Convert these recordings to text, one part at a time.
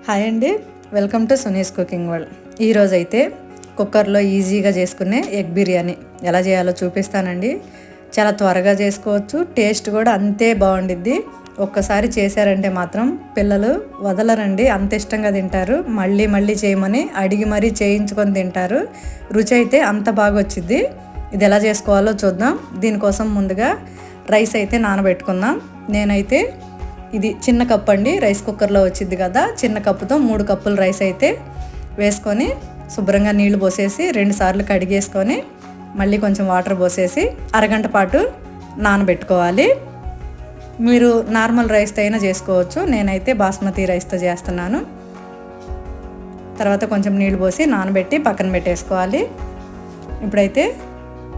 Hi అండి, welcome to Suni's cooking world. ఈరోజు అయితే కుక్కర్లో ఈజీగా చేసుకునే ఎగ్ బిర్యానీ ఎలా చేయాలో చూపిస్తానండి. చాలా త్వరగా చేసుకోవచ్చు, టేస్ట్ కూడా అంతే బాగుండిద్ది. ఒక్కసారి చేశారంటే మాత్రం పిల్లలు వదలరండి, అంత ఇష్టంగా తింటారు. మళ్ళీ మళ్ళీ చేయమని అడిగి మరీ చేయించుకొని తింటారు. రుచి అయితే అంత బాగా వచ్చింది. ఇది ఎలా చేసుకోవాలో చూద్దాం. దీనికోసం ముందుగా రైస్ అయితే నానబెట్టుకుందాం. నేనైతే ఇది చిన్న కప్పు అండి, రైస్ కుక్కర్లో వచ్చింది కదా, చిన్న కప్పుతో 3 కప్పులు రైస్ అయితే వేసుకొని శుభ్రంగా నీళ్లు పోసేసి 2 సార్లు కడిగేసుకొని మళ్ళీ కొంచెం వాటర్ పోసేసి అరగంట పాటు నానబెట్టుకోవాలి. మీరు నార్మల్ రైస్తో అయినా చేసుకోవచ్చు, నేనైతే బాస్మతి రైస్తో చేస్తున్నాను. తర్వాత కొంచెం నీళ్లు పోసి నానబెట్టి పక్కన పెట్టేసుకోవాలి. ఇప్పుడైతే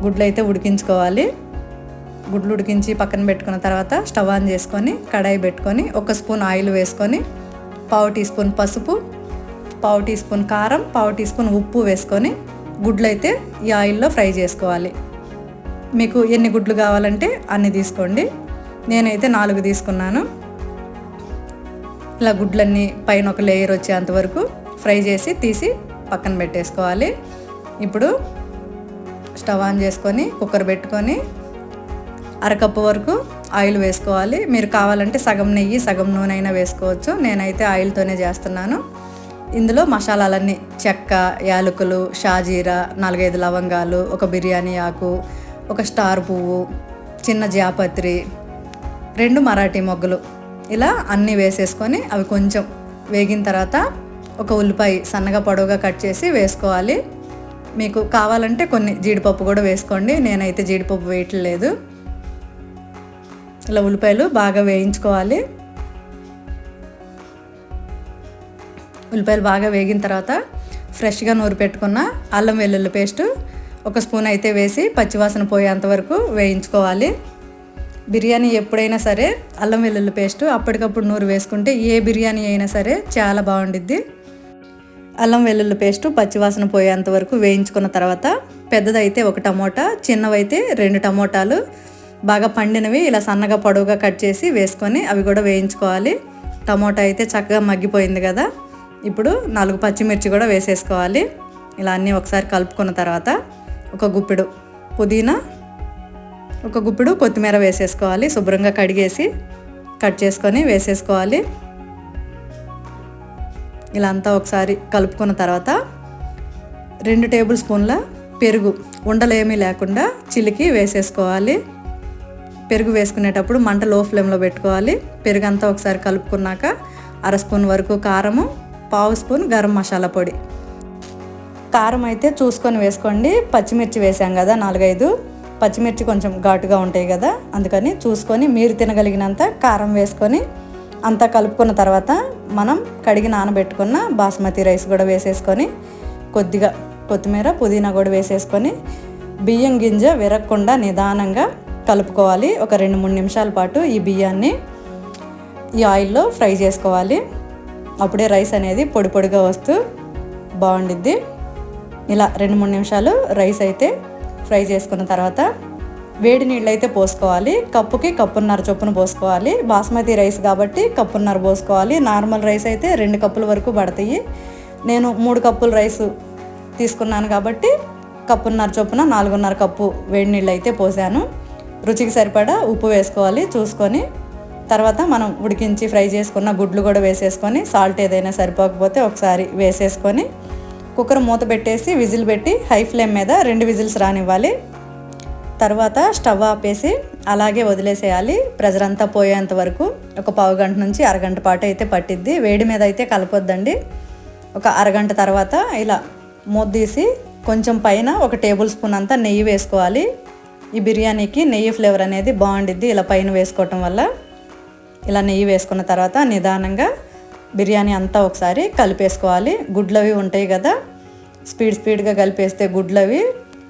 గుడ్లు అయితే ఉడికించుకోవాలి. గుడ్లు ఉడికించి పక్కన పెట్టుకున్న తర్వాత స్టవ్ ఆన్ చేసుకొని కడాయి పెట్టుకొని 1 స్పూన్ ఆయిల్ వేసుకొని 1/2 టీ స్పూన్ పసుపు, 1/2 టీ స్పూన్ కారం, 1/2 టీ స్పూన్ ఉప్పు వేసుకొని గుడ్లు అయితే ఈ ఆయిల్లో ఫ్రై చేసుకోవాలి. మీకు ఎన్ని గుడ్లు కావాలంటే అన్ని తీసుకోండి. నేనైతే 4 తీసుకున్నాను. ఇలా గుడ్లన్నీ పైన ఒక లేయర్ వచ్చేంత వరకు ఫ్రై చేసి తీసి పక్కన పెట్టేసుకోవాలి. ఇప్పుడు స్టవ్ ఆన్ చేసుకొని కుక్కర్ పెట్టుకొని అరకప్పు వరకు ఆయిల్ వేసుకోవాలి. మీరు కావాలంటే సగం నెయ్యి సగం నూనె అయినా వేసుకోవచ్చు. నేనైతే ఆయిల్తోనే చేస్తున్నాను. ఇందులో మసాలాలన్నీ చెక్క, యాలకులు, షాజీరా, 4-5 లవంగాలు, ఒక బిర్యానీ ఆకు, ఒక స్టార్ పువ్వు, చిన్న జాపత్రి, 2 మరాఠీ మొగ్గలు, ఇలా అన్నీ వేసేసుకొని అవి కొంచెం వేగిన తర్వాత ఒక ఉల్లిపాయ సన్నగా పొడవుగా కట్ చేసి వేసుకోవాలి. మీకు కావాలంటే కొన్ని జీడిపప్పు కూడా వేసుకోండి. నేనైతే జీడిపప్పు వేయట్లేదు. ఇలా ఉల్లిపాయలు బాగా వేయించుకోవాలి. ఉల్లిపాయలు బాగా వేగిన తర్వాత ఫ్రెష్గా నూరి పెట్టుకున్న అల్లం వెల్లుల్లి పేస్ట్ 1 స్పూన్ అయితే వేసి పచ్చివాసన పోయేంత వరకు వేయించుకోవాలి. బిర్యానీ ఎప్పుడైనా సరే అల్లం వెల్లుల్లి పేస్ట్ అప్పటికప్పుడు నూరి వేసుకుంటే ఏ బిర్యానీ అయినా సరే చాలా బాగుండిద్ది. అల్లం వెల్లుల్లి పేస్ట్ పచ్చివాసన పోయేంత వరకు వేయించుకున్న తర్వాత పెద్దదైతే 1 టమోటా, చిన్నవైతే 2 టమోటాలు బాగా పండినవి ఇలా సన్నగా పొడవుగా కట్ చేసి వేసుకొని అవి కూడా వేయించుకోవాలి. టమోటా అయితే చక్కగా మగ్గిపోయింది కదా. ఇప్పుడు 4 పచ్చిమిర్చి కూడా వేసేసుకోవాలి. ఇలా అన్నీ ఒకసారి కలుపుకున్న తర్వాత ఒక గుప్పెడు పుదీనా, ఒక గుప్పెడు కొత్తిమీర వేసేసుకోవాలి. శుభ్రంగా కడిగేసి కట్ చేసుకొని వేసేసుకోవాలి. ఇలా అంతా ఒకసారి కలుపుకున్న తర్వాత 2 టేబుల్ స్పూన్ల పెరుగు ఉండలేమీ లేకుండా చిలికి వేసేసుకోవాలి. పెరుగు వేసుకునేటప్పుడు మంట లో ఫ్లేమ్లో పెట్టుకోవాలి. పెరుగు అంతా ఒకసారి కలుపుకున్నాక 1/2 స్పూన్ వరకు కారము, 1/2 స్పూన్ గరం మసాలా పొడి. కారం అయితే చూసుకొని వేసుకోండి. పచ్చిమిర్చి వేసాం కదా 4-5, పచ్చిమిర్చి కొంచెం ఘాటుగా ఉంటాయి కదా, అందుకని చూసుకొని మీరు తినగలిగినంత కారం వేసుకొని అంతా కలుపుకున్న తర్వాత మనం కడిగి నానబెట్టుకున్న బాస్మతి రైస్ కూడా వేసేసుకొని కొద్దిగా కొత్తిమీర, పుదీనా కూడా వేసేసుకొని బియ్యం గింజ విరగకుండా నిదానంగా కలుపుకోవాలి. ఒక 2-3 నిమిషాల పాటు ఈ బియ్యాన్ని ఈ ఆయిల్లో ఫ్రై చేసుకోవాలి. అప్పుడే రైస్ అనేది పొడి పొడిగా వస్తూ బాగుండిద్ది. ఇలా 2-3 నిమిషాలు రైస్ అయితే ఫ్రై చేసుకున్న తర్వాత వేడి నీళ్ళు అయితే పోసుకోవాలి. కప్పుకి 1.5 కప్పు చొప్పున పోసుకోవాలి. బాస్మతి రైస్ కాబట్టి 1.5 కప్పు పోసుకోవాలి. నార్మల్ రైస్ అయితే 2 కప్పుల వరకు పడతాయి. నేను 3 కప్పుల రైస్ తీసుకున్నాను కాబట్టి 1.5 కప్పు చొప్పున 4.5 కప్పు వేడి నీళ్ళు అయితే పోసాను. రుచికి సరిపడా ఉప్పు వేసుకోవాలి చూసుకొని. తర్వాత మనం ఉడికించి ఫ్రై చేసుకున్న గుడ్లు కూడా వేసేసుకొని సాల్ట్ ఏదైనా సరిపోకపోతే ఒకసారి వేసేసుకొని కుక్కర్ మూత పెట్టేసి విజిల్ పెట్టి హై ఫ్లేమ్ మీద 2 విజిల్స్ రానివ్వాలి. తర్వాత స్టవ్ ఆపేసి అలాగే వదిలేసేయాలి. ప్రెజర్ అంతా పోయేంత వరకు ఒక 1/2 గంట నుంచి అరగంట పాటు అయితే పట్టిద్ది. వేడి మీద అయితే కలపొద్దండి. ఒక అరగంట తర్వాత ఇలా మూత తీసి కొంచెం పైన 1 టేబుల్ స్పూన్ అంతా నెయ్యి వేసుకోవాలి. ఈ బిర్యానీకి నెయ్యి ఫ్లేవర్ అనేది బాగుండిద్ది ఇలా పైన వేసుకోవటం వల్ల. ఇలా నెయ్యి వేసుకున్న తర్వాత నిదానంగా బిర్యానీ అంతా ఒకసారి కలిపేసుకోవాలి. గుడ్లవి ఉంటాయి కదా, స్పీడ్గా కలిపేస్తే గుడ్లవి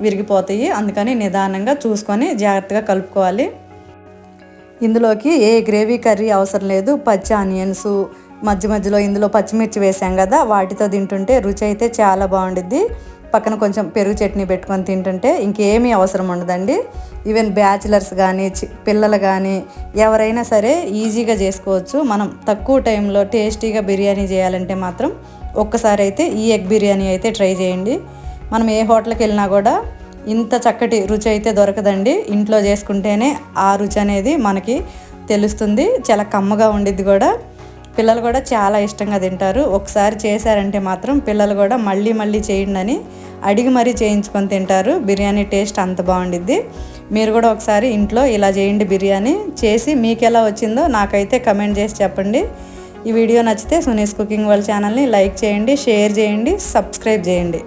విరిగిపోతాయి, అందుకని నిదానంగా చూసుకొని జాగ్రత్తగా కలుపుకోవాలి. ఇందులోకి ఏ గ్రేవీ కర్రీ అవసరం లేదు. పచ్చి ఆనియన్స్ మధ్యలో ఇందులో పచ్చిమిర్చి వేసాం కదా, వాటితో తింటుంటే రుచి అయితే చాలా బాగుండిద్ది. పక్కన కొంచెం పెరుగు చట్నీ పెట్టుకొని తింటుంటే ఇంకేమీ అవసరం ఉండదండి. ఈవెన్ బ్యాచిలర్స్ కానీ పిల్లలు కానీ ఎవరైనా సరే ఈజీగా చేసుకోవచ్చు. మనం తక్కువ టైంలో టేస్టీగా బిర్యానీ చేయాలంటే మాత్రం ఒక్కసారి అయితే ఈ ఎగ్ బిర్యానీ అయితే ట్రై చేయండి. మనం ఏ హోటల్కి వెళ్ళినా కూడా ఇంత చక్కటి రుచి అయితే దొరకదండి. ఇంట్లో చేసుకుంటేనే ఆ రుచి అనేది మనకి తెలుస్తుంది. చాలా కమ్మగా ఉండిద్ది కూడా. పిల్లలు కూడా చాలా ఇష్టంగా తింటారు. ఒకసారి చేశారంటే మాత్రం పిల్లలు కూడా మళ్ళీ మళ్ళీ చేయండి అని అడిగి మరీ చేయించుకొని తింటారు. బిర్యానీ టేస్ట్ అంత బాగుండిద్ది. మీరు కూడా ఒకసారి ఇంట్లో ఇలా చేయండి. బిర్యానీ చేసి మీకు ఎలా వచ్చిందో నాకైతే కమెంట్ చేసి చెప్పండి. ఈ వీడియో నచ్చితే సునీస్ కుకింగ్ వరల్డ్ ఛానల్ని లైక్ చేయండి, షేర్ చేయండి, సబ్స్క్రైబ్ చేయండి.